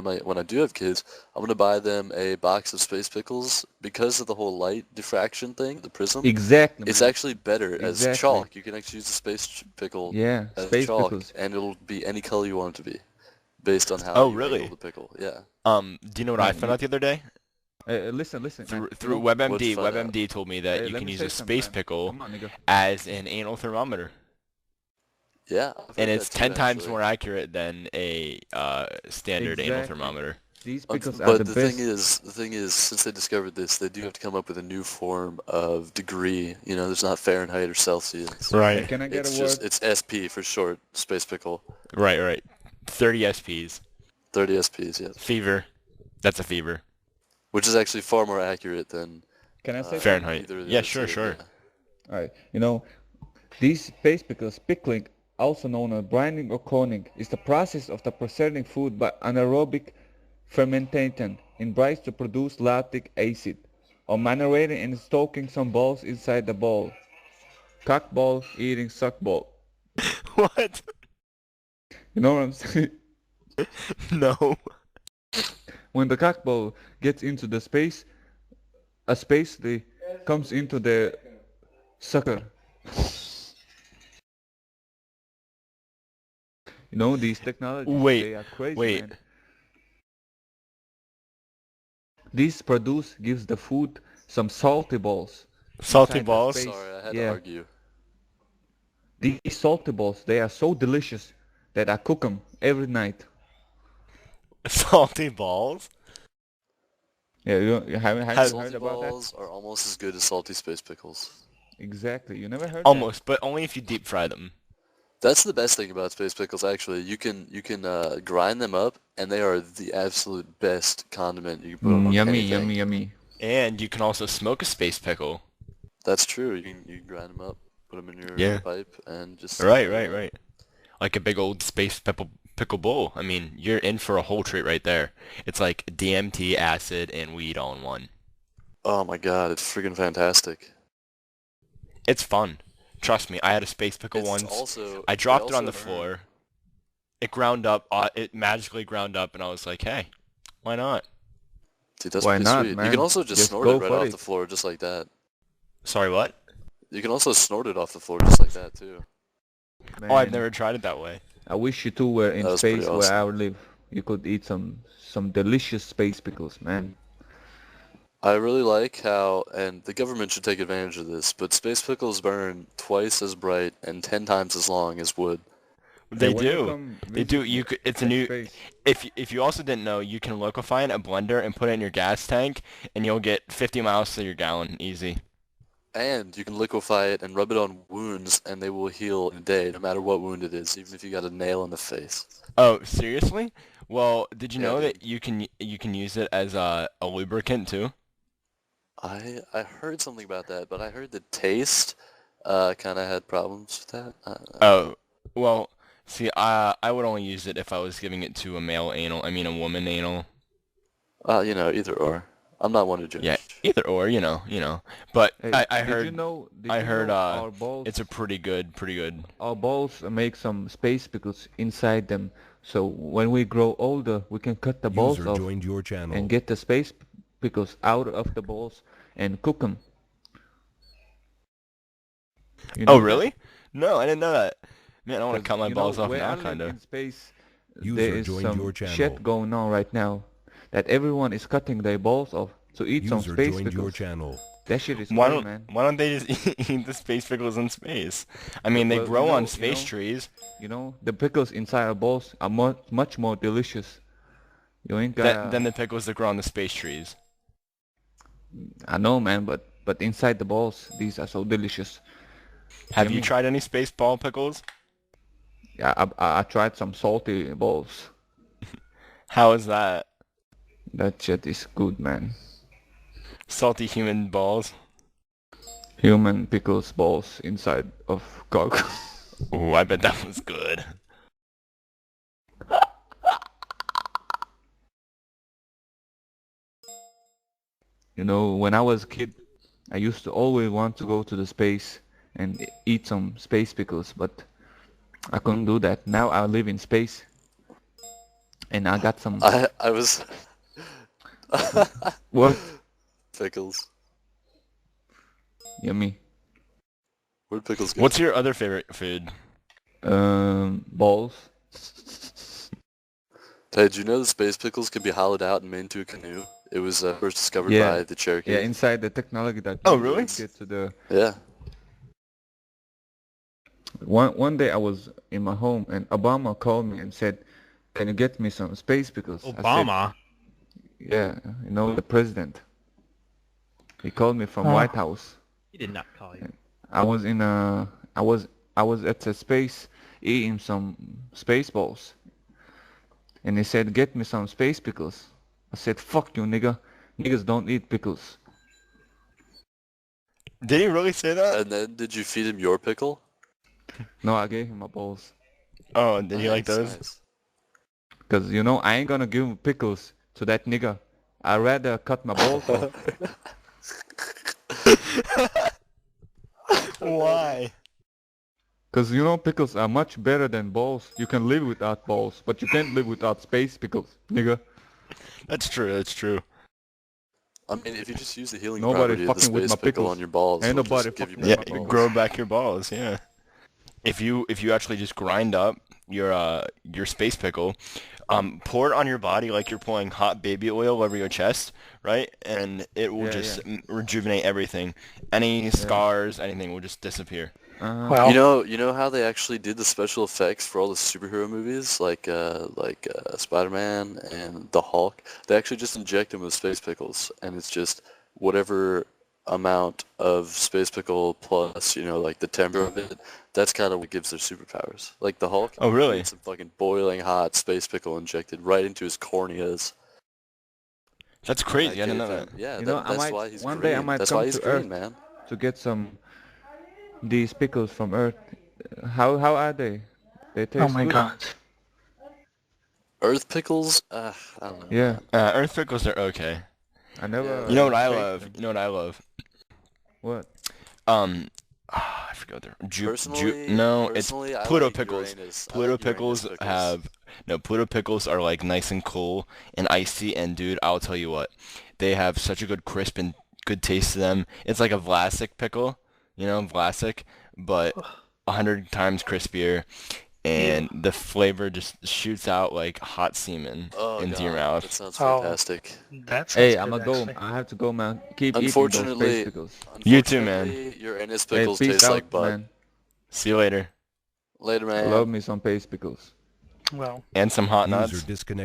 when I do have kids, I'm gonna buy them a box of space pickles because of the whole light diffraction thing, the prism. Exactly, It's man. actually better as Exactly. chalk. You can actually use the pickle Yeah, as space chalk, pickles. and it'll be any color you want it to be, based on how Oh, you angle really? the pickle. Yeah. Do you know what I Man, found out the other day? listen, listen, man. Through What'd you WebMD, find out? WebMD told me that you Let can me use say a something, space man. pickle Come on, nigga. as an anal thermometer, Yeah, I've and heard it's that too, 10 times actually. more accurate than a standard anal Exactly. thermometer. These pickles are the But best. the thing is, since they discovered this, they do have to come up with a new form of degree. You know, there's not Fahrenheit or Celsius. Right. Can I get a It's word? just it's SP for short, space pickle, Right, right. 30 SPs. 30 SPs, yes, Fever. That's a fever. which is actually far more accurate than Can I say something? Fahrenheit. either of the Yeah, other sure, two. sure. Yeah. All right. These space pickles, pickling, also known as brining or coning, is the process of the preserving food by anaerobic fermentation in brines to produce lactic acid, or manerating and stoking some balls inside the bowl. Cock ball eating suck ball. What? You know what I'm saying? No. When the cock ball gets into the space, a space they comes into the sucker. These technologies, Wait, they are crazy, wait. man. This produce gives the food some salty balls Salty inside the balls? space. Sorry, I had to Yeah, argue. these salty balls, they are so delicious that I cook them every night. Salty balls? Yeah, you haven't Has heard Salty about that? balls are almost as good as salty space pickles. Exactly. You never heard that? almost, but only if you deep fry them. That's the best thing about space pickles, actually. You can grind them up, and they are the absolute best condiment you can put on Yummy, anything. yummy, yummy. And you can also smoke a space pickle. That's true. You can grind them up, put them in your Yeah. pipe, and just Right, right, right. Like a big old space pickle bowl. I mean, you're in for a whole treat right there. It's like DMT, acid, and weed all in one. Oh my God, it's freaking fantastic. It's fun. Trust me, I had a space pickle It's once. also I they dropped it on also the floor. It ground up. It magically ground up, and I was like, hey, why not? dude, that's Why pretty not, sweet. You can man? also just Just snort it go right for off it. the floor, just like that. Sorry, what? You can also snort it off the floor, just like that too. Oh, I've Man, never tried it that way. I wish you two were in That was pretty space where I awesome. live. You could eat some delicious space pickles, man. I really like how, and the government should take advantage of this, but space pickles burn twice as bright and 10 times as long as wood. Hey, They when you do. come They do. visit me It's a at new. space, If you also didn't know, you can liquefy it in a blender and put it in your gas tank, and you'll get 50 miles to your gallon easy. And you can liquefy it and rub it on wounds, and they will heal in a day, no matter what wound it is, even if you got a nail in the face. Oh, seriously? Well, did you Yeah, know dude. that you can use it as a lubricant too? I heard something about that, but I heard the taste kind of had problems with that. I don't know. Oh, well, see, I would only use it if I was giving it to a male anal. I mean, a woman anal. Either or. I'm not one to Yeah, judge. either or, But hey, I did you heard know? Did I you heard know our balls? it's a pretty good. Our balls make some space pickles inside them. So when we grow older, we can cut the balls User off joined your and channel. get the space pickles out of the balls and cook them. You Oh, know that? really? No, I didn't know that. Man, I want to Because cut my balls off where I now, live kinda. in space, there User is joined your some shit channel. going on right now that everyone is cutting their balls off to eat some User space joined your pickles. channel. That shit is cool, man. Why don't they just eat the space pickles in space? I mean, they Well, grow on space trees. the pickles inside our balls are much more delicious. You ain't Than gotta. the pickles that grow on the space trees. I know, man, but inside the balls, these are so delicious. Have Hear you me? tried any space ball pickles? Yeah, I tried some salty balls. How is that? That shit is good, man. Salty human balls? Human pickles balls inside of cock. Ooh, I bet that was good. When I was a kid, I used to always want to go to the space and eat some space pickles, but I couldn't do that. Now I live in space. and I got some I was what? Pickles. Yummy. Where'd Pickles go? What's your other favorite food? Balls. Hey, did you know that space pickles can be hollowed out and made into a canoe? It was first discovered Yeah. by the Cherokee. Yeah, inside the technology that Oh, you really? get to the Yeah. one day I was in my home and Obama called me and said, "Can you get me some space pickles?" I said, Obama. yeah, you know the president. He called me from Oh. White House. He did not call you. I was in a I was at a space eating some space balls, and he said, "Get me some space pickles." I said, "Fuck you, nigga. Niggas don't eat pickles." Did he really say that? And then did you feed him your pickle? No, I gave him my balls. Oh, did he like Nice, those? nice. Cause you know I ain't gonna give him pickles to that nigga. I'd rather cut my balls off. Why? Cause you know pickles are much better than balls. You can live without balls, but you can't live without space pickles, nigga. That's true. That's true. I mean, if you just use the healing Nobody property of the fucking with space my pickle pickles. on your balls, Ain't it'll nobody just give you fucking Yeah, with my balls. grow back your balls. Yeah. If you actually just grind up your space pickle, pour it on your body like you're pouring hot baby oil over your chest, right? And it will Yeah, just yeah. rejuvenate everything. Any scars, anything will just disappear. Well, You know how they actually did the special effects for all the superhero movies, like Spider-Man and the Hulk? They actually just inject them with space pickles, and it's just whatever amount of space pickle plus, you know, like the temperature of it. That's kind of what gives their superpowers. Like the Hulk, Oh, he really? had some fucking boiling hot space pickle injected right into his corneas. That's And crazy. that I didn't gave know him, that. yeah, You know, that's why he's one green. day I might That's come why he's to green, Earth man. to get some these pickles from Earth. How are they? They taste oh my good. God. Earth pickles? I don't know, Yeah, man. Earth pickles are okay. I never You know what I tasted love? them. You know what I love? What? I forgot their Personally, no, it's I Pluto like pickles. Uranus. I Pluto like Uranus pickles have no Pluto pickles are like nice and cool and icy, and dude, I'll tell you what, they have such a good crisp and good taste to them. It's like a Vlasic pickle, you know, Vlasic, but 100 times crispier, and the flavor just shoots out like hot semen Oh into your god, mouth. that sounds Oh. fantastic. That sounds Hey, good, I'ma go. actually. I have to go, man. Keep eating those space Unfortunately, pickles. You too, man. Uranus Hey, pickles peace taste out, like butt. man. See you later. Later, I man. love me some space pickles. Well. And some hot User nuts. disconnected.